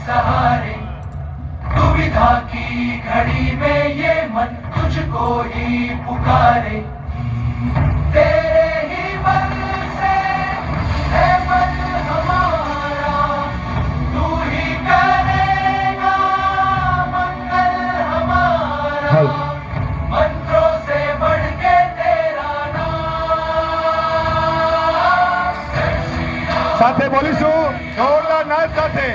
सहारे। दुविधा की घड़ी में ये मन तुझको ही पुकारे। तेरे ही बल से है मन हमारा, तू ही करेगा मंगल हमारा। मंत्रों से बढ़ के तेरा नाम। સાથે બોલીશું જોરદાર નાદ સાથે।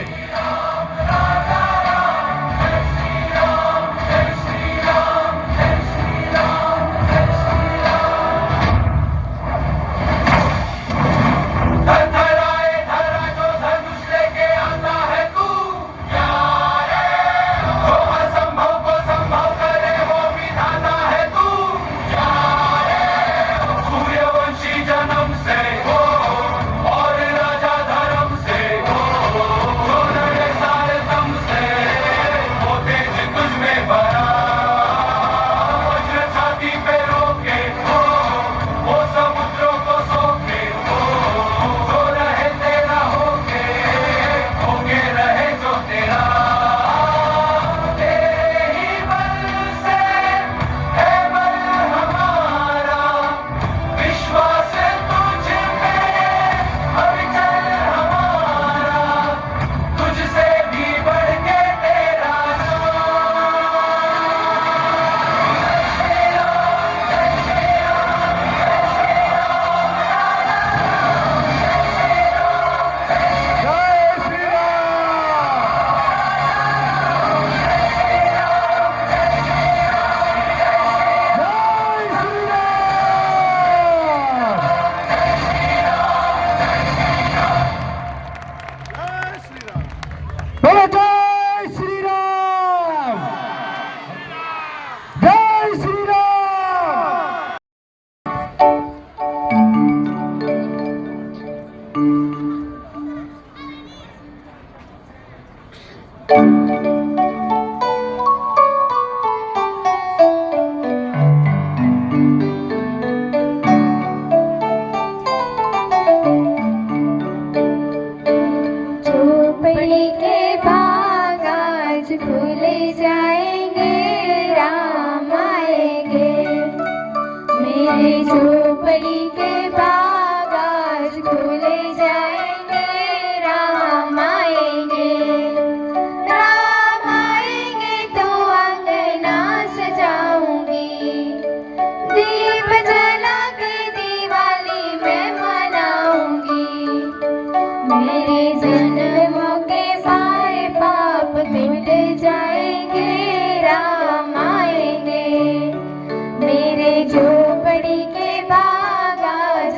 झोपड़ी के बाग आज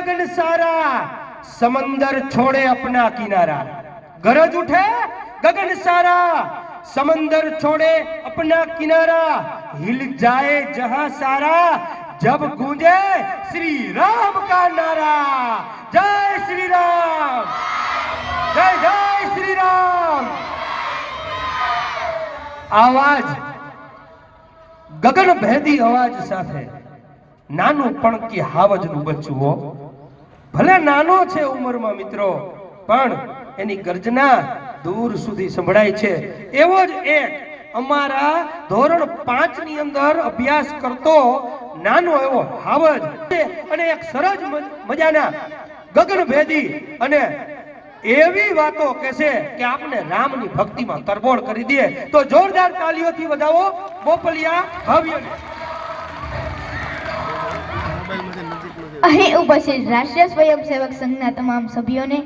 गगन सारा समंदर छोड़े अपना किनारा। गरज उठे गगन सारा समंदर छोड़े अपना किनारा। हिल जाए जहां सारा जब गूंजे श्री राम का नारा। जय श्री राम, जय जय श्री राम। आवाज गगन भेदी अवाज साथे नाનું પણ કે હાવજનું બચ્ચું હો, ભલે નાનો છે ઉંમરમાં મિત્રો, પણ એની ગર્જના દૂર સુધી સંભળાય છે. એવો જ એક અમારા ધોરણ 5 ની અંદર અભ્યાસ કરતો નાનો એવો હાવજ અને એક સરસ મજાના ગગનભેદી અને એવી વાતો કહેશે કે આપને રામની ભક્તિમાં તરબોળ કરી દે. તો જોરદાર તાલીઓથી વધાવો બોપલિયા ભવ્યને. અહીં ઉપસ્થિત રાષ્ટ્રીય સ્વયંસેવક સંઘના તમામ સભ્યોને,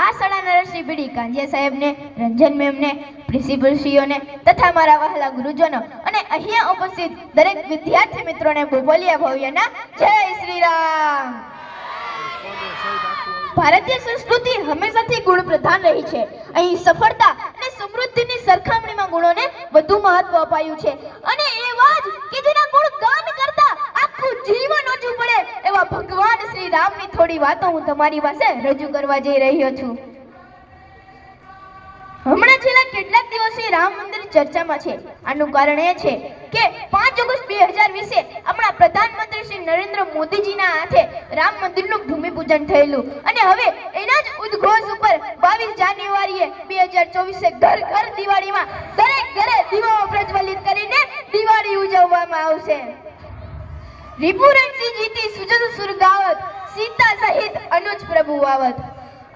આ શાળાના રસી પીડી કાંજિયા સાહેબને, રંજન મેમને, પ્રિન્સિપલશ્રીઓને તથા મારા વહાલા ગુરુજનો અને અહીંયા ઉપસ્થિત દરેક વિદ્યાર્થી મિત્રોને બોપલિયા ભવ્યના જય શ્રી રામ. ભારતીય સંસ્કૃતિ હંમેશાથી ગુણ પ્રધાન રહી છે. અહીં સફળતા અને સમૃદ્ધિની સરખામણીમાં ગુણોને વધુ મહત્વ અપાયું છે અને એવા જ કે જેના ગુણ ગાન કરતા આખું જીવન ઓછું પડે એવા ભગવાન શ્રી રામની થોડી વાતો હું તમારી પાસે રજૂ કરવા જઈ રહ્યો છું. હમણાં છેલ્લા કેટલાક દિવસથી રામ મંદિર ચર્ચામાં છે. આનું કારણ એ છે કે 5 ઓગસ્ટ 2020 આપણા પ્રધાનમંત્રી શ્રી નરેન્દ્ર મોદીજીના હાથે રામ મંદિરનું ભૂમિપૂજન થયેલું અને હવે એના જ ઉદ્ઘોષ ઉપર 22 જાન્યુઆરીએ 2024 ઘર ઘર દિવાળીમાં દરેક ઘરે દીવાઓ પ્રજ્વલિત કરીને દિવાળી ઉજવવામાં આવશે. રિપુરણસિંહ જીતી સુજન સુરગાવત સીતા સહિત અનુજ પ્રભુ વાવત.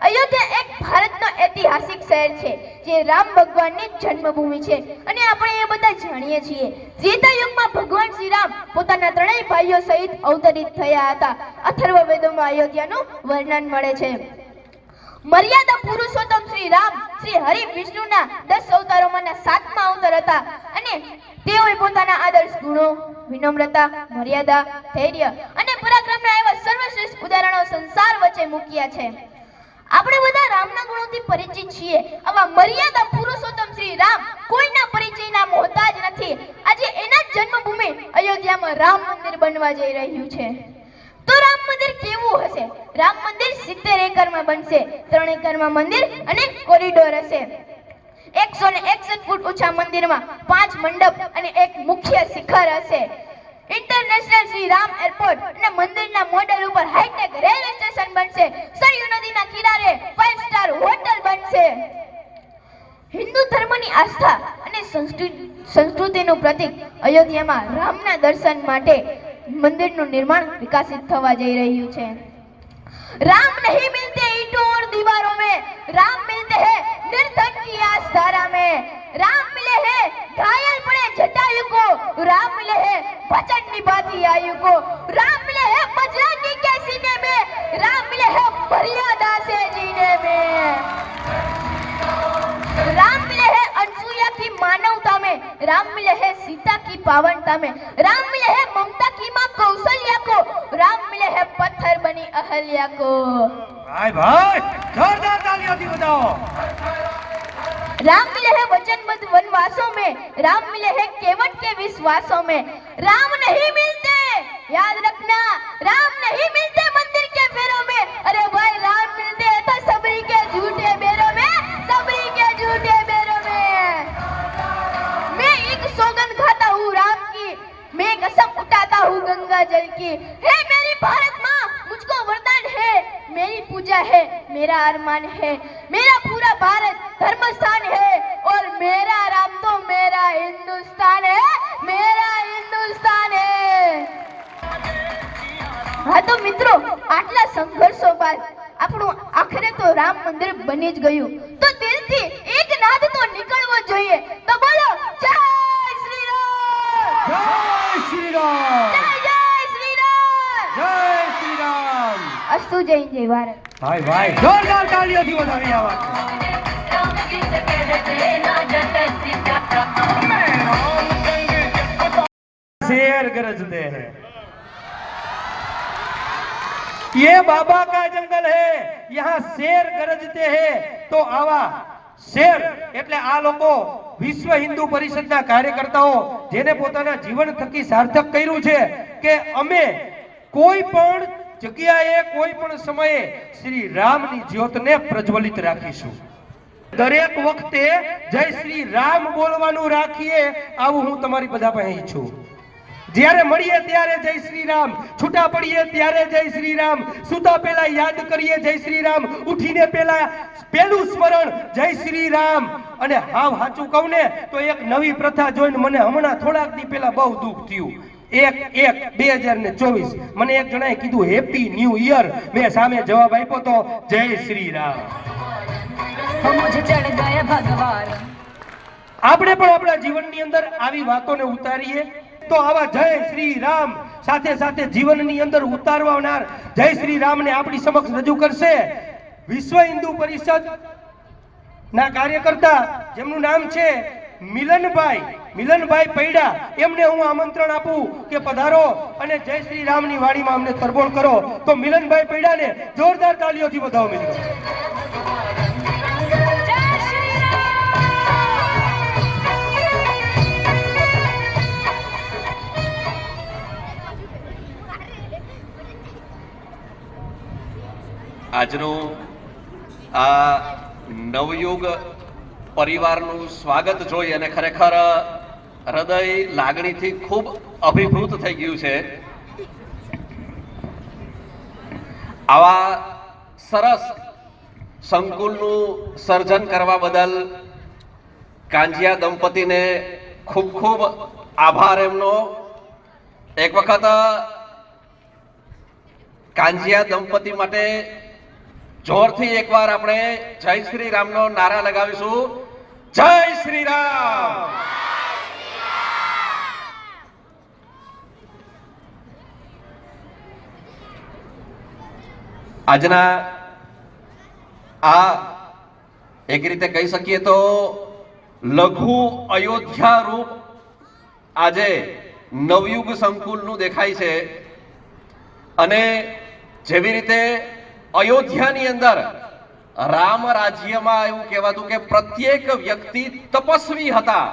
અયોધ્યા એક ભારતનો ઐતિહાસિક શહેર છે જે રામ ભગવાનની જન્મભૂમિ છે અને આપણે એ બધા જાણીએ છીએ. ત્રેતા યુગમાં ભગવાન શ્રી રામ પોતાના ત્રણેય ભાઈઓ સહિત અવતરિત થયા હતા. અથર્વ વેદોમાં અયોધ્યાનું વર્ણન મળે છે. મર્યાદા પુરુષોત્તમ શ્રી રામ શ્રી હરિ વિષ્ણુના 10 અવતારોમાંના 7મા અવતાર હતા અને તેઓએ પોતાના આદર્શ ગુણો, વિનમ્રતા, મર્યાદા, ધૈર્ય અને પરાક્રમના એવા સર્વશ્રેષ્ઠ ઉદાહરણો સંસાર વચ્ચે મૂક્યા છે. આપણે બધા રામના ગુણોથી પરિચિત છીએ. આવા મર્યાદા પુરુષોત્તમ શ્રી રામ કોઈના પરિચયના મોહતાજ નથી. આજે એના જ જન્મભૂમિ અયોધ્યામાં રામ મંદિર બનવા જઈ રહ્યું છે. તો રામ મંદિર કેવું હશે? રામ મંદિર 70 એકરમાં બનશે. 3 એકરમાં મંદિર અને કોરિડોર હશે. 161 ફૂટ ઊંચા મંદિરમાં 5 મંડપ અને એક મુખ્ય શિખર હશે. ઇન્ટરનેશનલ શ્રી રામ એરપોર્ટ અને મંદિરના મોડેલ ઉપર હાઈટેક રેલવે સ્ટેશન બનશે. સરયુ નદીના કિનારે 5 સ્ટાર હોટલ બનશે. હિન્દુ ધર્મની આસ્થા અને સંસ્કૃતિનું પ્રતીક અયોધ્યામાં રામના દર્શન માટે મંદિરનું નિર્માણ વિકસિત થવા જઈ રહ્યું છે. राम नहीं मिलते ईंटों और दीवारों में, राम मिलते हैं निर्धन की आस धारा में. राम मिले हैं घायल पड़े जटायु को, राम मिले हैं वचन निभाती आयु को. राम मिले हैं बजरंगी के सीने में, राम मिले हैं मर्यादा से जीने में. राम मिले हैं अनसुया की मानवता में, राम मिले हैं सीता की पावनता में. राम मिले हैं ममता की मां कौशल्या को, राम मिले हैं पत्थर बनी अहल्या को. भाई भाई जोरदार तालियों बजाओ. राम मिले हैं वचनबद्ध वनवासों में, राम मिले हैं केवट के विश्वासों में. राम नहीं मिलते, याद रखना, राम नहीं मिलते मंदिर के फेरों में. अरे भाई राम मिलते हैं तो सबरी के झूठे बेरों में, सबरी के झूठे बेरों में. मैं एक सौगंध खाता हूँ राम की, मैं कसम उठाता हूँ गंगा जल की. हे मेरी भारत माँ, मुझको वरदान है, मेरी पूजा है, मेरा अरमान है. मेरा पूरा भारत धर्म स्थान है और मेरा राम तो मेरा हिंदुस्तान है, मेरा हिंदुस्तान है. हाँ तो मित्रों, आटला संघर्षो बाद આપણું આખરે તો રામ મંદિર બની જ ગયું. તો દિલથી એક નાદ તો નીકળવો જોઈએ. તો બોલો જય શ્રી રામ, जय श्री राम, જય જય શ્રી રામ, जय श्री राम. અસ્તુ જય જય ભારત. भाई भाई जोरदार तालियों बजाई आवाज. शेर गरजते हैं. ये बाबा का जंगल है, यहाँ शेर गरजते हैं। तो આવા શેર એટલે આ લોકો વિશ્વ હિન્દુ પરિષદના કાર્યકર્તાઓ જેને પોતાના જીવન થકી સાર્થક કર્યું છે કે અમે કોઈ પણ જગ્યાએ કોઈ પણ સમયે શ્રી રામની જ્યોતને પ્રજ્વલિત રાખીશું। દરેક વખતે જય શ્રી રામ બોલવાનું રાખીએ, આવું હું તમારી બધા પાસે ઈચ્છું। જ્યારે મળીએ ત્યારે જય શ્રી રામ, છૂટા પડીએ ત્યારે જય શ્રી રામ, સુતા પહેલા યાદ કરીએ જય શ્રી રામ, ઉઠીને પહેલા પહેલું સ્મરણ જય શ્રી રામ। અને હાવ સાચું કહું ને તો એક નવી પ્રથા જોઈને મને હમણાં થોડાક દી પહેલા બહુ દુઃખ થયું। 1/1/2024 મને એક જણાએ કીધું હેપી ન્યૂ યર, મેં સામે જવાબ આપ્યો તો જય શ્રી રામ। मुझे चढ़ गया भगवान। આપણે પણ આપણા જીવનની અંદર આવી વાતોને ઉતારીએ તો આવા જય શ્રી રામ સાથે સાથે જીવનની અંદર ઉતારવાનાર જય શ્રી રામને આપણી સમક્ષ રજૂ કરશે વિશ્વ હિન્દુ પરિષદ ના કાર્યકર્તા જેમનું નામ છે મિલનભાઈ પૈડા। એમને હું આમંત્રણ આપું કે પધારો અને જય શ્રી રામની વાણીમાં અમને તરબોળ કરો। તો મિલનભાઈ પૈડાને જોરદાર તાળીઓથી વધાવો મિત્રો। આજનું આ નવયુગ પરિવારનું સ્વાગત જોઈ અને ખરેખર હૃદય લાગણીથી ખૂબ અભિભૂત થઈ ગયું છે। આવા સરસ સંકુલનું સર્જન કરવા બદલ કાંજિયા દંપતીને ખૂબ ખૂબ આભાર એમનો। એક વખત કાંજિયા દંપતી માટે જોરથી એકવાર આપણે જય શ્રી રામનો નારા લગાવીશું। જય શ્રી રામ। આજના આ એક રીતે કહી શકીએ તો લઘુ અયોધ્યા રૂપ આજે નવયુગ સંકુલનું દેખાય છે। અને જેવી રીતે અયોધ્યાની અંદર રામ રાજ્યમાં એવું કહેવાતું કે પ્રત્યેક વ્યક્તિ તપસ્વી હતા,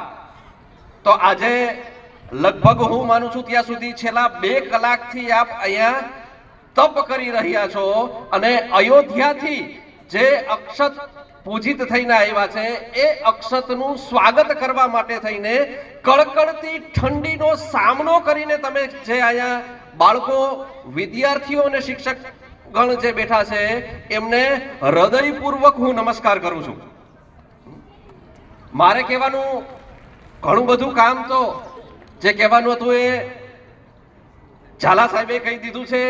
તો આજે લગભગ હું માનું છું ત્યાં સુધી છેલ્લા 2 કલાકથી આપ અહીંયા તપ કરી રહ્યા છો અને અયોધ્યાથી જે અક્ષત પૂજિત થઈને આવ્યા છે એ અક્ષતનું સ્વાગત કરવા માટે થઈને કડકડતી ઠંડીનો સામનો કરીને તમે જે અહીંયા બાળકો, વિદ્યાર્થીઓ અને શિક્ષક ગણ જે બેઠા છે એમને હૃદયપૂર્વક હું નમસ્કાર કરું છું। મારે કહેવાનું ઘણું બધું કામ તો જે કહેવાનું હતું એ ઝાલા સાહેબે કહી દીધું છે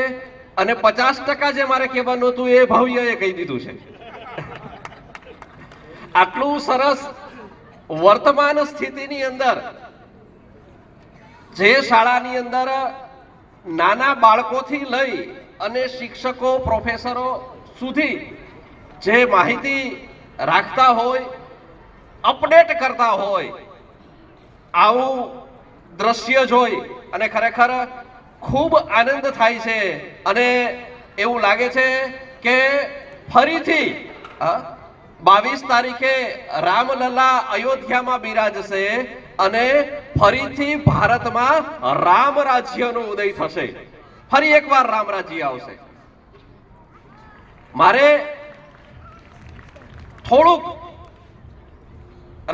અને 50% જે મારે કહેવાનું હતું એ ભવ્યએ કહી દીધું છે। આટલું સરસ વર્તમાન સ્થિતિની અંદર જે શાળાની અંદર નાના બાળકોથી લઈ અને શિક્ષકો, પ્રોફેસરો સુધી જે માહિતી રાખતા હોય, અપડેટ કરતા હોય, આવું દ્રશ્ય જોઈ અને ખરેખર ખૂબ આનંદ થાય છે। અને એવું લાગે છે કે ફરીથી 22 તારીખે રામલલા અયોધ્યામાં બિરાજશે અને ફરીથી ભારતમાં રામ રાજ્યનો ઉદય થશે। ફરી એકવાર રામ રાજ્ય આવશે। મારે થોડુંક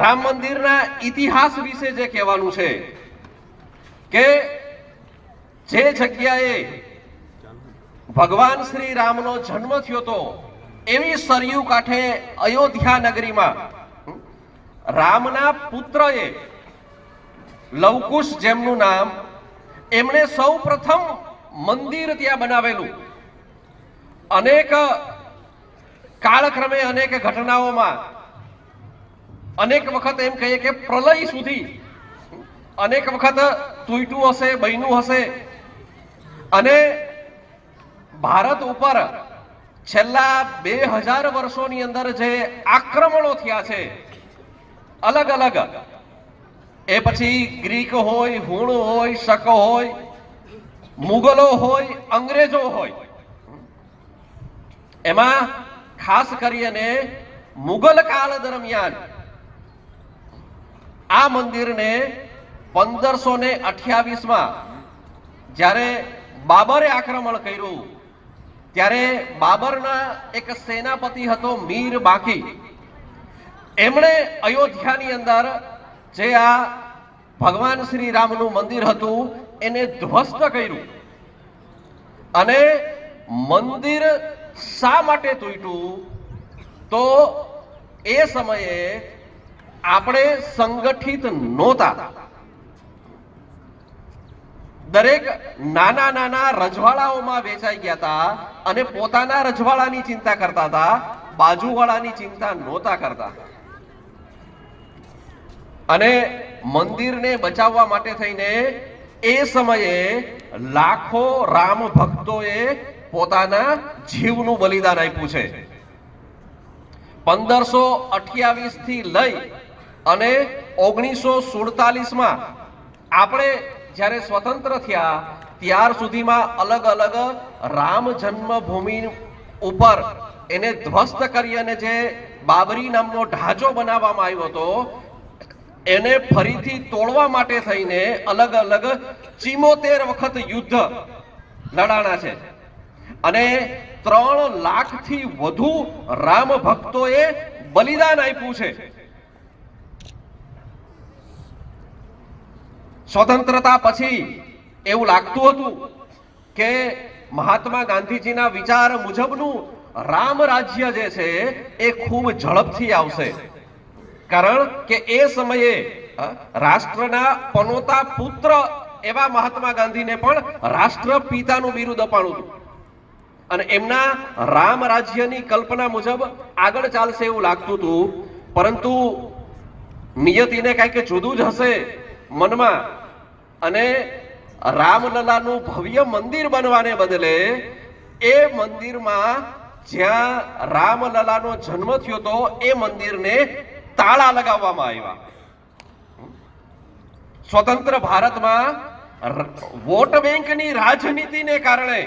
રામ મંદિરના ઇતિહાસ વિશે જે કહેવાનું છે કે જે જગ્યાએ ભગવાન શ્રી રામનો જન્મ થયો હતો એવી સરયુ કાંઠે અયોધ્યા નગરીમાં રામના પુત્રએ લવકુશ જેમનું નામ, એમણે સૌ પ્રથમ મંદિર ત્યાં બનાવેલું। અનેક કાળક્રમે અનેક ઘટનાઓમાં અનેક વખત એમ કહીએ કે પ્રલય સુધી અનેક વખત તૂટ્યું હશે, બન્યું હશે અને ભારત ઉપર છેલ્લા 2000 વર્ષોની અંદર જે આક્રમણો થયા છે અલગ અલગ, એ પછી ગ્રીક હોય, હુણ હોય, શક હોય, મુગલો હોય, અંગ્રેજો હોય, એમાં ખાસ કરીને મુગલ કાળ દરમિયાન આ મંદિરને 1528માં જ્યારે બાબરે આક્રમણ કર્યું ત્યારે બાબરના એક સેનાપતિ હતો મીર બાકી, એમણે અયોધ્યાની અંદર જે આ ભગવાન શ્રી રામનું મંદિર હતું એને ધ્વસ્ત કર્યું. અને મંદિર શા માટે તૂટ્યું? તો એ સમયે આપણે સંગઠિત નહોતા. દરેક નાના નાના રજવાડાઓમાં વેચાઈ ગયા હતા અને પોતાના રજવાડાની ચિંતા કરતા હતા, બાજુવાળાની ચિંતા નહોતા કરતા. અને મંદિરને બચાવવા માટે થઈને એ સમયે લાખો રામ ભક્તોએ પોતાના જીવનું બલિદાન આપ્યું છે. 1528 થી લઈ અને 1947માં આપણે જ્યારે સ્વતંત્ર થયા ત્યાર સુધીમાં અલગ અલગ રામ જન્મભૂમિ ઉપર એને ધ્વસ્ત કરી અને જે બાબરી નામનો ઢાંચો બનાવવામાં આવ્યો હતો એને ફરીથી તોડવા માટે થઈને અલગ અલગ 74 વખત યુદ્ધ લડાણા છે અને 3 લાખથી વધુ રામ ભક્તોએ બલિદાન આપ્યું છે. સ્વતંત્રતા પછી એવું લાગતું હતું કે મહાત્મા ગાંધીજીના વિચાર મુજબનું રામ રાજ્ય જે છે એ ખૂબ ઝડપથી આવશે, કારણ કે એ સમયે રાષ્ટ્રના પનોતા પુત્ર એવા મહાત્મા ગાંધીને પણ રાષ્ટ્રપિતાનું બિરુદ અપાણું હતું અને એમના રામ રાજ્યની કલ્પના મુજબ આગળ ચાલશે એવું લાગતું હતું. પરંતુ નિયતિને કંઈક જુદું જ હશે મનમાં અને રામલલાનું ભવ્ય મંદિર બનવાને બદલે એ મંદિરમાં જ્યાં રામલલાનો જન્મ થયો હતો એ મંદિરને તાળા લગાવવામાં આવ્યા. સ્વતંત્ર ભારતમાં વોટ બેંકની રાજનીતિને કારણે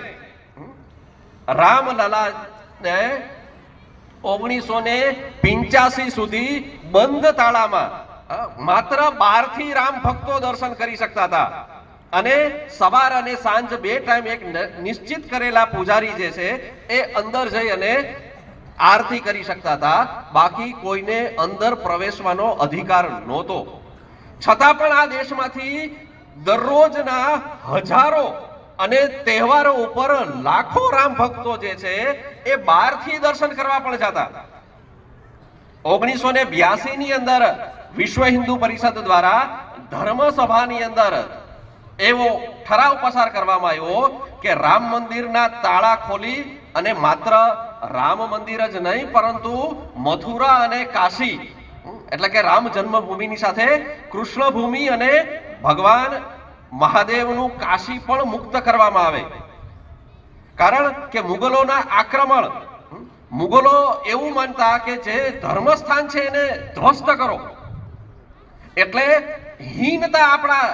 રામલલાને 1985 સુધી બંધ તાળામાં માત્ર 12 થી રામ ભક્તો દર્શન કરી શકતા હતા અને સવાર અને સાંજ 2 ટાઈમ એક નિશ્ચિત કરેલા પૂજારી જે છે એ અંદર જઈ અને આરતી કરી શકતા હતા. બાકી કોઈને અંદર પ્રવેશવાનો અધિકાર નહોતો. છતાં પણ આ દેશમાંથી દરરોજના હજારો અને તહેવારો ઉપર લાખો રામ ભક્તો જે છે એ 12 થી દર્શન કરવા પણ જતા. 1982 ની અંદર વિશ્વ હિન્દુ પરિષદ દ્વારા ધર્મ સભાની અંદર એવો ઠરાવ પસાર કરવામાં આવ્યો કે રામ મંદિરના તાળા ખોલી અને માત્ર રામ મંદિર જ નહીં પરંતુ મથુરા અને કાશી એટલે કે રામ જન્મભૂમિની સાથે કૃષ્ણ ભૂમિ અને ભગવાન મહાદેવનું કાશી પણ મુક્ત કરવામાં આવે. કારણ કે મુગલોના આક્રમણ, મુગલો એવું માનતા કે જે ધર્મસ્થાન છે એને ધ્વસ્ત કરો એટલે હીનતા આપણા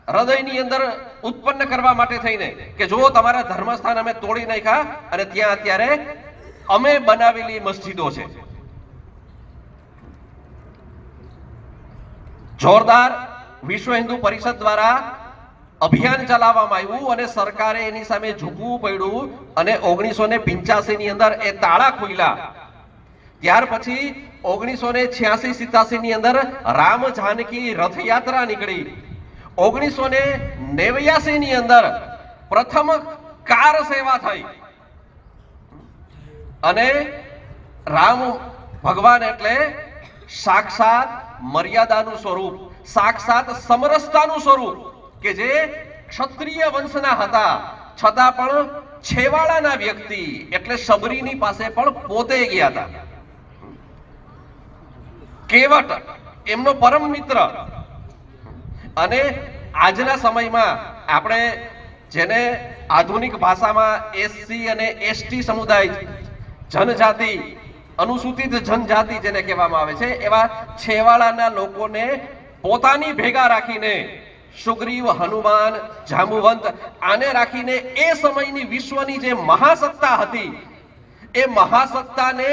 હૃદયની અંદર ઉત્પન્ન કરવા માટે થઈને કે જો તમારા ધર્મસ્થાન અમે તોડી નાખ્યા અને ત્યાં અત્યારે અમે બનાવેલી મસ્જિદો છે. જોરદાર વિશ્વ હિન્દુ પરિષદ દ્વારા અભિયાન ચલાવવામાં આવ્યું અને સરકારે એની સામે ઝૂકવું પડ્યું અને 1985 ની અંદર એ તાળા ખુલ્યા. ત્યાર પછી 1986-87 ની અંદર રામ જાનકી રથયાત્રા નીકળી. 1989 ની અંદર પ્રથમ કાર સેવા થઈ અને રામ ભગવાન એટલે સાક્ષાત મર્યાદાનું સ્વરૂપ, સાક્ષાત સમરસતાનું સ્વરૂપ કે જે ક્ષત્રિય વંશના હતા છતાં પણ છેવાડાના વ્યક્તિ એટલે શબરીની પાસે પણ પોતે ગયા હતા. કેવટ એમનો પરમ મિત્ર. અને આજના સમયમાં આપણે જેને આધુનિક ભાષામાં એસસી અને એસટી સમુદાય, જનજાતિ, અનુસૂચિત જનજાતિ જેને કહેવામાં આવે છે એવા છેવાડાના લોકોને પોતાની ભેગા રાખીને સુગ્રીવ, હનુમાન, જાંબુવંત આને રાખીને એ સમયની વિશ્વની જે મહાસત્તા હતી એ મહાસત્તાને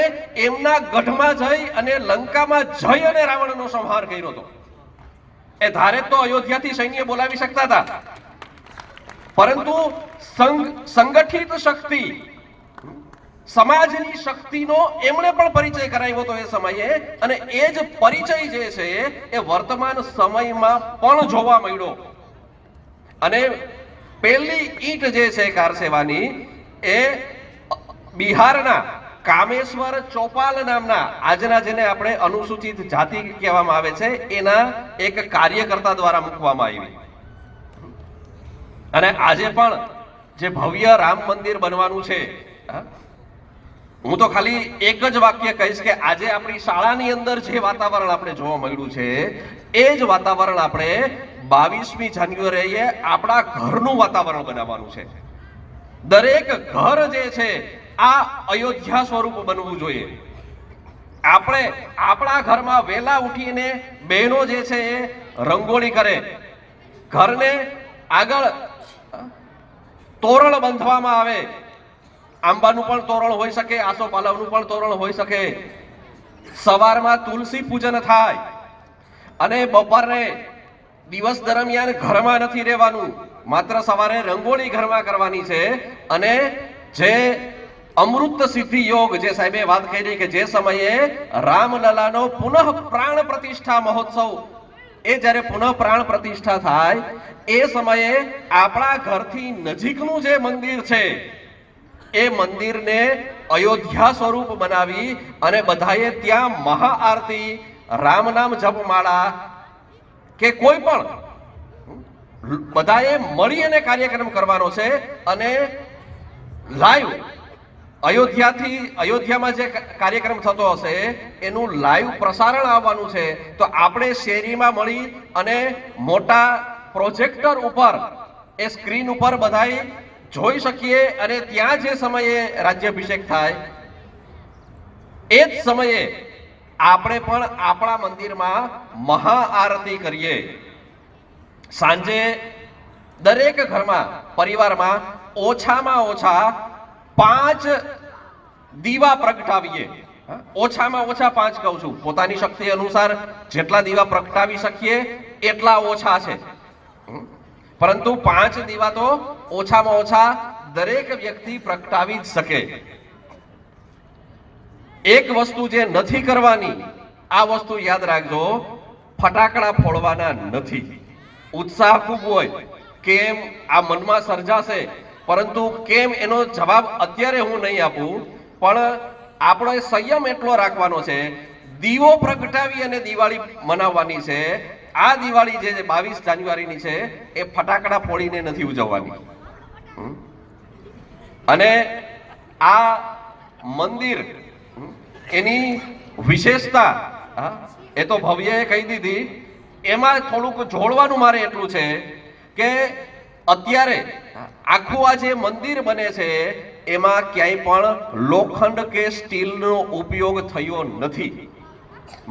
એમના ગઢમાં જઈ અને લંકામાં જઈ અને રાવણનો સંહાર કર્યો હતો. એ ધારે તો અયોધ્યાથી સૈન્ય બોલાવી શકતા હતા, પરંતુ સંગઠિત શક્તિ, સમાજની શક્તિનો એમણે પણ પરિચય કરાવ્યો હતો એ સમયે, અને એ જ પરિચય જે છે એ વર્તમાન સમયમાં પણ જોવા મળ્યો. અને પહેલી ઈંટ જે છે કારસેવાની એ બિહારના કામેશ્વર ચોપાલ નામના, આજના જેને આપણે અનુસૂચિત જાતિ કહેવામાં આવે છે, એના એક કાર્યકર્તા દ્વારા મૂકવામાં આવી. અને આજે પણ જે ભવ્ય રામ મંદિર બનવાનું છે, હું તો ખાલી એક જ વાક્ય કહીશ કે આજે આપણી શાળાની અંદર જે વાતાવરણ આપણે જોવા મળ્યું છે એ જ વાતાવરણ આપણે 22મી જાન્યુઆરીએ આપણા ઘરનું વાતાવરણ બનાવવાનું છે. દરેક ઘર જે છે આ અયોધ્યા સ્વરૂપ બનવું જોઈએ. આપણે આપણા ઘરમાં વહેલા ઉઠીને બહેનો જે છે એ રંગોળી કરે, ઘરને આગળ તોરણ બાંધવામાં આવે. આંબાનું પણ તોરણ હોઈ શકે, આસોપાલવનું પણ તોરણ હોઈ શકે. સવારમાં તુલસી પૂજન થાય અને બપોરે દિવસ દરમિયાન ઘરમાં નથી રહેવાનું, માત્ર સવારે રંગોળી ઘરમાં કરવાની છે. અને જે અમૃત સિદ્ધિ યોગ જે સાહેબે વાત કરી કે જે સમયે રામલલાનો પુનઃ પ્રાણ પ્રતિષ્ઠા મહોત્સવ, એ જ્યારે પુનઃ પ્રાણ પ્રતિષ્ઠા થાય એ સમયે આપણા ઘરથી નજીકનું જે મંદિર છે એ મંદિરને અયોધ્યા સ્વરૂપ બનાવી અને બધાએ ત્યાં મહાઆરતી, રામ નામ જપમાળા કે કોઈ પણ બધાએ મળી અને કાર્યક્રમ કરવાનો છે. અને લાઈવ અયોધ્યામાં જે કાર્યક્રમ થતો હશે એનું લાઈવ પ્રસારણ આવવાનું છે. તો આપણે શેરીમાં મળી અને મોટા પ્રોજેક્ટર ઉપર એ સ્ક્રીન ઉપર બધાએ જોઈ શકીએ. અને ત્યાં જે સમયે રાજ્યાભિષેક થાય એ જ સમયે આપણે પણ આપણા મંદિરમાં મહાઆરતી કરીએ. સાંજે દરેક ઘરમાં, પરિવારમાં ઓછામાં ઓછા 5 દીવા પ્રગટાવીએ. ઓછામાં ઓછા 5 કહું છું, પોતાની શક્તિ અનુસાર જેટલા દીવા પ્રગટાવી શકીએ એટલા ઓછા છે, પરંતુ 5 દીવા તો ઓછામાં ઓછા દરેક વ્યક્તિ પ્રગટાવી જ શકે. એક વસ્તુ જે નથી કરવાની, આ વસ્તુ યાદ રાખજો, ફટાકડા ફોડવાના નથી. ઉત્સાહ ખૂબ હોય કેમ આ મનમાં સર્જાશે, પરંતુ કેમ એનો જવાબ અત્યારે હું નહીં આપું, પણ આપણો સંયમ એટલો રાખવાનો છે. દીવો પ્રગટાવી અને દિવાળી મનાવવાની છે. આ દિવાળી જે 22 જાન્યુઆરીની છે એ ફટાકડા ફોડીને નથી ઉજવવાની. અને આ મંદિર એની વિશેષતા એ તો ભવ્યએ કહી દીધી. એમાં થોડુંક જોડવાનું મારે એટલું છે કે અત્યારે આખું આ જે મંદિર બને છે એમાં ક્યાંય પણ લોખંડ કે સ્ટીલનો ઉપયોગ થયો નથી.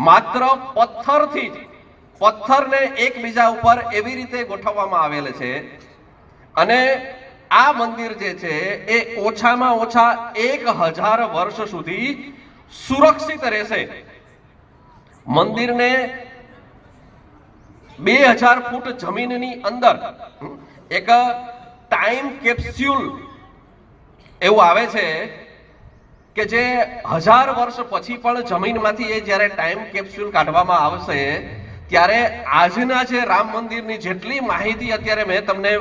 માત્ર પથ્થરથી જ, પથ્થરને એકબીજા ઉપર એવી રીતે ગોઠવવામાં આવેલ છે. અને આ મંદિર જે છે એ ઓછામાં ઓછા 1000 વર્ષ સુધી સુરક્ષિત રહેશે. મંદિરને 2000 ફૂટ જમીનની અંદર એક ટાઈમ કેપ્સ્યુલ એવું આવે છે કે જે 1000 વર્ષ પછી પણ જમીનમાંથી એ જ્યારે ટાઈમ કેપ્સ્યુલ કાઢવામાં આવશે ત્યારે આજના જે રામ મંદિરની જેટલી માહિતી અત્યારે મેં તમને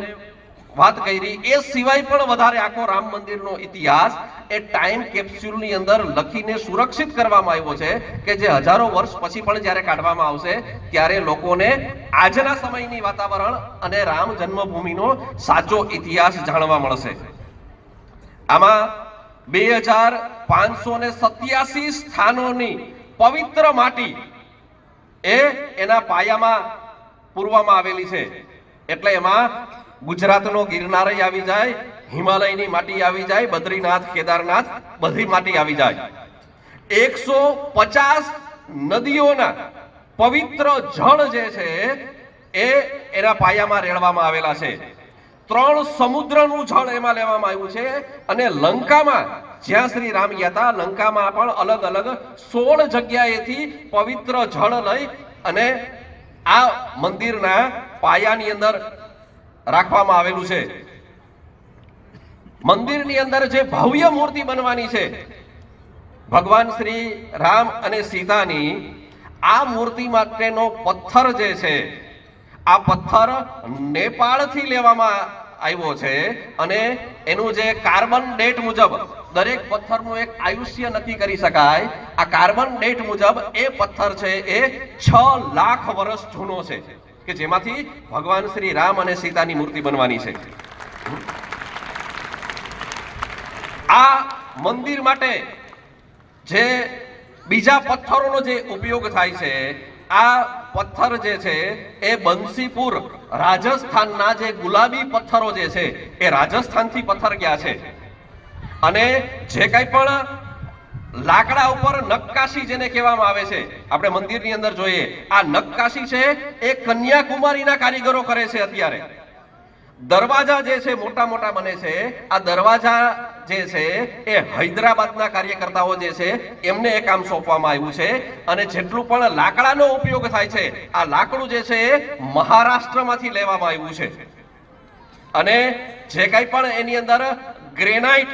વાત કરી એ સિવાય પણ વધારે આખો રામ મંદિરનો ઇતિહાસ એ ટાઈમ કેપ્સ્યુલની અંદર લખીને સુરક્ષિત કરવામાં આવ્યો છે કે જે હજારો વર્ષ પછી પણ જ્યારે કાઢવામાં આવશે ત્યારે લોકોને આજના સમયની વાતાવરણ અને રામ જન્મભૂમિનો સાચો ઇતિહાસ જાણવા મળશે. આમાં 2587 સ્થાનોની પવિત્ર માટી એ એના પાયામાં પૂરવામાં આવેલી છે. એટલે એમાં ગુજરાતનો ગિરનાર આવી જાય, હિમાલયની માટી આવી જાય, બદ્રીનાથ, કેદારનાથ બધી માટી આવી જાય. 150 નદીઓના પવિત્ર જળ જે છે એ એના પાયામાં રેડવામાં આવેલા છે. 3 સમુદ્રનું જળ એમાં લેવામાં આવ્યું છે. અને લંકામાં જ્યાં શ્રી રામ ગયા હતા લંકામાં પણ અલગ અલગ 16 જગ્યાએથી પવિત્ર જળ લઈ અને આ મંદિરના પાયાની અંદર રાખવામાં આવેલું છે. મંદિરની અંદર જે ભવ્ય મૂર્તિ બનવાની છે ભગવાન શ્રી રામ અને સીતાની, આ મૂર્તિ માટેનો પથ્થર જે છે આ પથ્થર નેપાળથી લેવામાં આવ્યો છે અને એનું જે કાર્બન ડેટ મુજબ દરેક પથ્થરનું એક આયુષ્ય નક્કી કરી શકાય. આ કાર્બન ડેટ મુજબ એ પથ્થર છે એ 6 લાખ વર્ષ જૂનો છે કે જેમાંથી ભગવાન શ્રી રામ અને સીતાની મૂર્તિ બનવાની છે. આ મંદિર માટે જે બીજા પથ્થરોનો જે ઉપયોગ થાય છે, આ પથ્થર જે છે એ બંસીપુર રાજસ્થાનના જે ગુલાબી પથ્થરો જે છે એ રાજસ્થાનથી પથ્થર ગયા છે. અને જે કંઈ પણ લાકડા ઉપર નક્કાશી જેને કહેવામાં આવે છે, આપણે મંદિરની અંદર જોઈએ આ નક્કાશી છે એ કન્યાકુમારીના કારીગરો કરે છે. અત્યારે દરવાજા જે છે મોટા મોટા બને છે, આ દરવાજા જે છે એ હૈદરાબાદના કાર્યકર્તાઓ જે છે એમને એ કામ સોંપવામાં આવ્યું છે. અને જેટલું પણ લાકડાનો ઉપયોગ થાય છે આ લાકડું જે છે એ મહારાષ્ટ્રમાંથી લેવામાં આવ્યું છે. અને જે કંઈ પણ એની અંદર ગ્રેનાઇટ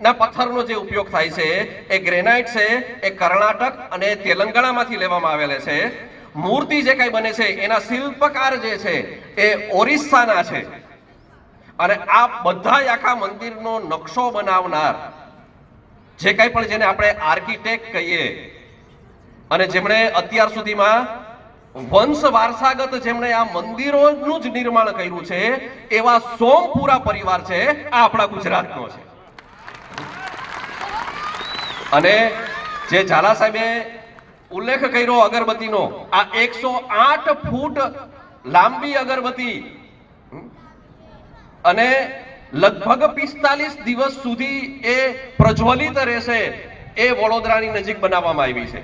ના પથ્થરનો જે ઉપયોગ થાય છે એ ગ્રેનાઇટ છે એ કર્ણાટક અને તેલંગાણામાંથી લેવામાં આવેલા છે. મૂર્તિ જે કઈ બને છે એના શિલ્પકાર જે છે એ ઓરિસ્સાના છે. અને આ બધા આખા મંદિરનો નકશો બનાવનાર જે કઈ પણ જેને આપણે આર્કિટેક્ટ કહીએ અને જેમણે અત્યાર સુધીમાં વંશ વારસાગત જેમણે આ મંદિરોનું જ નિર્માણ કર્યું છે એવા સોમપુરા પરિવાર છે, આ આપણા ગુજરાતનો છે. અને જે ઝાલા સાહેબે ઉલ્લેખ કર્યો અગરબત્તીનો, આ 108 ફૂટ લાંબી અગરબત્તી અને લગભગ 45 દિવસ સુધી એ પ્રજ્વલિત રહેશે એ વડોદરાની નજીક બનાવવામાં આવી છે.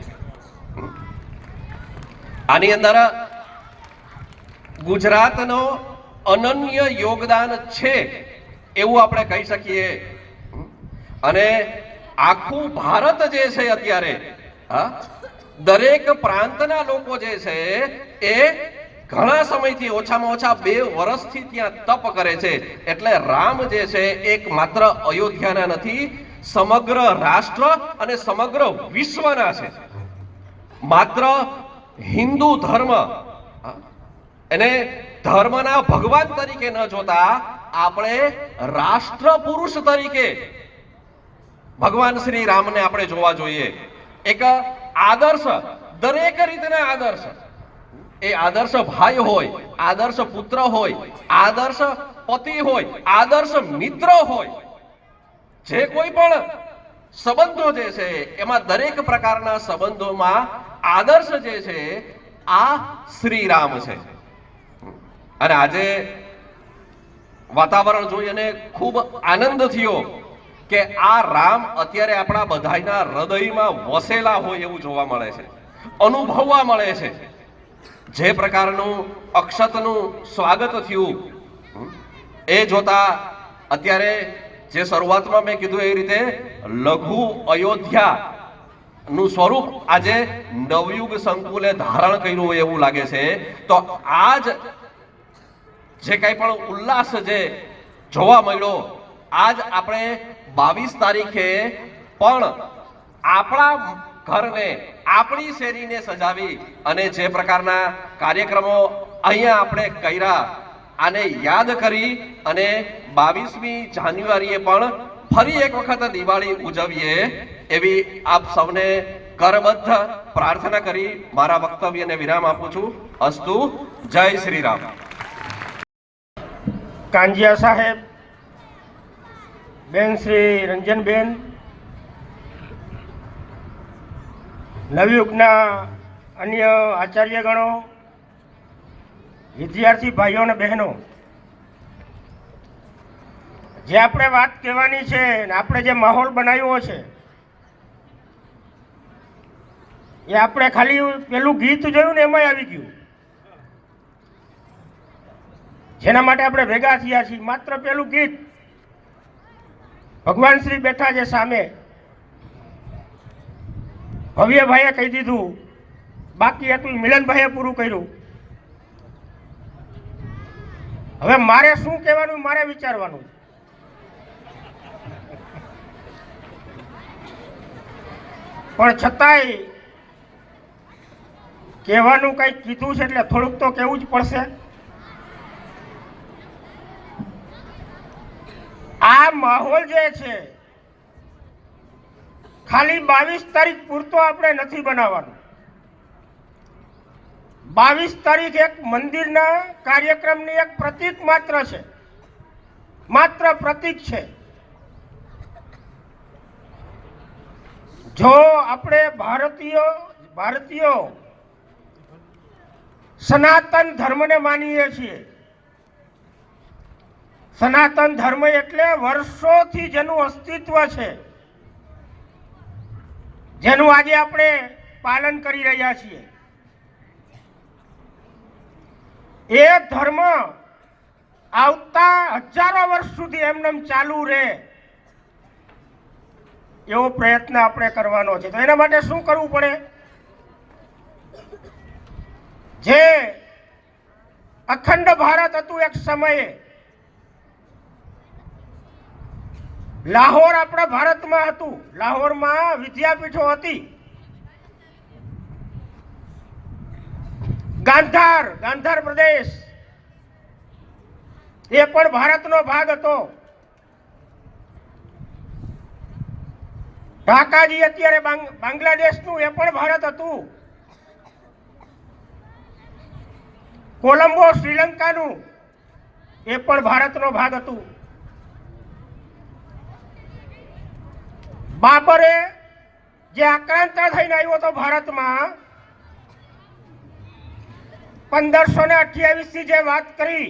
આની અંદર ગુજરાતનો અનન્ય યોગદાન છે એવું આપણે કહી શકીએ. અને આખું ભારત જે છે અત્યારે દરેક પ્રાંતના લોકો જે છે એ ઘણા સમયથી ઓછામાં ઓછા 2 વર્ષથી ત્યાં તપ કરે છે. એટલે રામ જે છે એક માત્ર અયોધ્યાના નથી, સમગ્ર રાષ્ટ્ર અને સમગ્ર વિશ્વના છે. માત્ર હિન્દુ ધર્મ એને ધર્મના ભગવાન તરીકે ન જોતા આપણે રાષ્ટ્ર પુરુષ તરીકે ભગવાન શ્રી રામને આપણે જોવા જોઈએ. એક આદર્શ, દરેક રીતના આદર્શ, એ આદર્શ ભાઈ હોય, આદર્શ પુત્ર હોય, આદર્શ પતિ હોય, આદર્શ મિત્ર હોય, જે કોઈ પણ સંબંધો જે છે એમાં દરેક પ્રકારના સંબંધોમાં આદર્શ જે છે આ શ્રી રામ છે. અને આજે વાતાવરણ જોઈ અને ખૂબ આનંદ થયો કે આ રામ અત્યારે આપણા બધાના હૃદયમાં વસેલા હોય એવું જોવા મળે છે, અનુભવવા મળે છે. જે પ્રકારનું અક્ષતનું સ્વાગત થયું એ જોતા અત્યારે જે શરૂઆતમાં મેં કીધું એ રીતે લઘુ અયોધ્યા નું સ્વરૂપ આજે નવયુગ સંકુલે ધારણ કર્યું હોય એવું લાગે છે. તો આજ જે કંઈ પણ ઉલ્લાસ જે જોવા મળ્યો, આજ આપણે 22 તારીખે પણ આપણા ઘરને, આપણી શેરીને સજાવી અને જે પ્રકારના કાર્યક્રમો અહીંયા આપણે કર્યા આને યાદ કરી અને 22મી જાન્યુઆરીએ પણ ફરી એક વખત દિવાળી ઉજવીએ એવી આપ સૌને કરબદ્ધ પ્રાર્થના કરી મારા વક્તવ્યને વિરામ આપું છું. અસ્તુ. જય શ્રી રામ. કાંજિયા સાહેબ, બેન શ્રી રંજનબેન, નવયુગના અન્ય આચાર્યગણો, વિદ્યાર્થી ભાઈઓ અને બહેનો, જે આપણે વાત કહેવાની છે ને આપણે જે માહોલ બનાવ્યો છે એ આપણે ખાલી પેલું ગીત જોયું ને એમાંય આવી ગયું. જેના માટે આપણે ભેગા થયા છીએ માત્ર પેલું ગીત. ભગવાન શ્રી બેઠા છે સામે. ભવ્યભાઈએ કહી દીધું, બાકી હતું મિલનભાઈએ પૂરું કર્યું. હવે મારે શું કહેવાનું, મારે વિચારવાનું. પણ છતાંય કહેવાનું કંઈક કીધું છે એટલે થોડુંક તો કહેવું જ પડશે. આ માહોલ જે છે ખાલી 22 તારીખ પૂરતો આપણે નથી બનાવવાનું. 22 તારીખ એક મંદિરના કાર્યક્રમની એક પ્રતીક માત્ર છે, માત્ર પ્રતીક છે. જો આપણે ભારતીયો સનાતન ધર્મને માનીએ છીએ, સનાતન ધર્મ એટલે વર્ષોથી જેનું અસ્તિત્વ છે, જેનું આજે આપણે પાલન કરી રહ્યા છીએ, એ ધર્મ આવતા હજારો વર્ષ સુધી એમનેમ ચાલુ રહે એવો પ્રયત્ન આપણે કરવાનો છે. તો એના માટે શું કરવું પડે? જે અખંડ ભારત હતું એક સમયે, લાહોર આપણા ભારતમાં હતું, લાહોરમાં વિદ્યાપીઠો હતી, ગાંધાર પ્રદેશ એ પણ ભારતનો ભાગ હતો. ઢાકાજી અત્યારે બાંગ્લાદેશનું એ પણ ભારત હતું. કોલંબો શ્રીલંકાનું એ પણ ભારતનો ભાગ હતું. બાબરે જે આક્રાંત થઈને આવ્યો હતો ભારતમાં 1528 થી જે વાત કરી,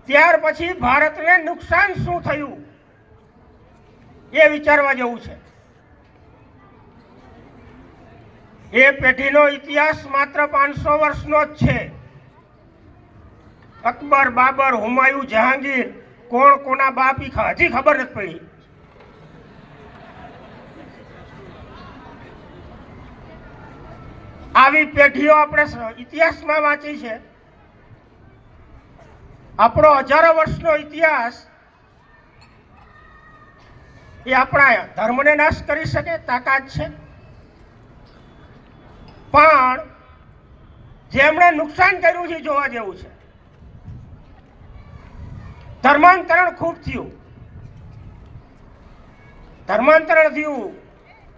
ત્યાર પછી ભારતને નુકસાન શું થયું એ વિચારવા જેવું છે. એ પેઢીનો ઇતિહાસ માત્ર 500 વર્ષનો જ છે. અકબર, બાબર, હુમાયુ, જહાંગીર, કોણ કોના બાપ હજી ખબર નથી પડી. આવી પેઢીઓ આપણે ઇતિહાસમાં વાંચી છે. આપણો હજારો વર્ષનો ઇતિહાસ એ આપણા ધર્મને નાશ કરી શકે તાકાત છે, પણ જેમણે નુકસાન કર્યું છે જોવા જેવું છે. ધર્માંતરણ ખૂબ થયું. ધર્માંતરણ થયું.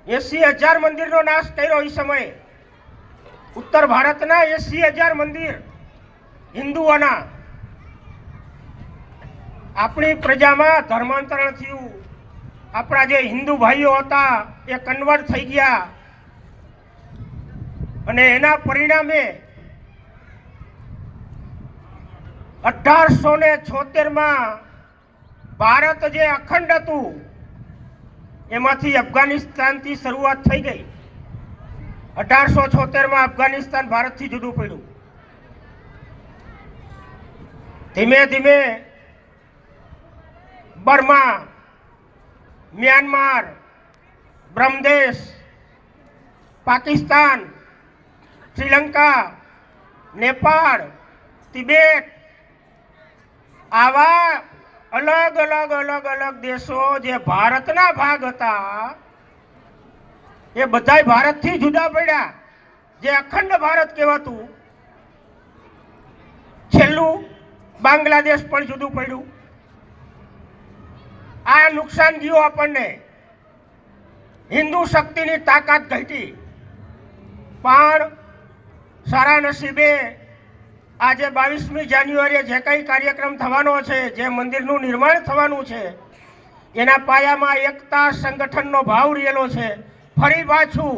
80,000 મંદિરનો નાશ કર્યો એ સમયે. ઉત્તર ભારતના 80,000 મંદિર હિન્દુઓના. આપણી પ્રજામાં ધર્માંતરણ થયું. આપણા જે હિન્દુ ભાઈઓ હતા એ કન્વર્ટ થઈ ગયા અને એના પરિણામે 1876માં ભારત જે અખંડ હતું એમાંથી અફઘાનિસ્તાનથી શરૂઆત થઈ ગઈ. 1876માં અફઘાનિસ્તાન ભારતથી જુદું પડ્યું. ધીમે ધીમે બર્મા, મ્યાનમાર, બ્રહ્મદેશ, પાકિસ્તાન, શ્રીલંકા, નેપાળ, તિબેટ, આવા અલગ અલગ દેશો જે ભારતના ભાગ હતા એ બધાય ભારતથી જુદા પડ્યા. જે અખંડ ભારત કહેવાતું, છેલ્લું બાંગ્લાદેશ પણ જુદું પડ્યું. આ નુકસાન ગયું આપણને. હિન્દુ શક્તિની તાકાત ઘટી. પણ સારા નસીબે આજે 22મી જાન્યુઆરીએ જે કંઈ કાર્યક્રમ થવાનો છે, જે મંદિરનું નિર્માણ થવાનું છે, એના પાયામાં એકતા સંગઠનનો ભાવ રહેલો છે. ફરી પાછું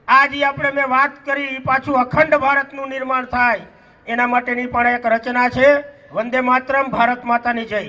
આજે આપણે મેં વાત કરી, પાછું અખંડ ભારતનું નિર્માણ થાય એના માટેની પણ એક રચના છે. વંદે માતરમ, ભારત માતાની જય.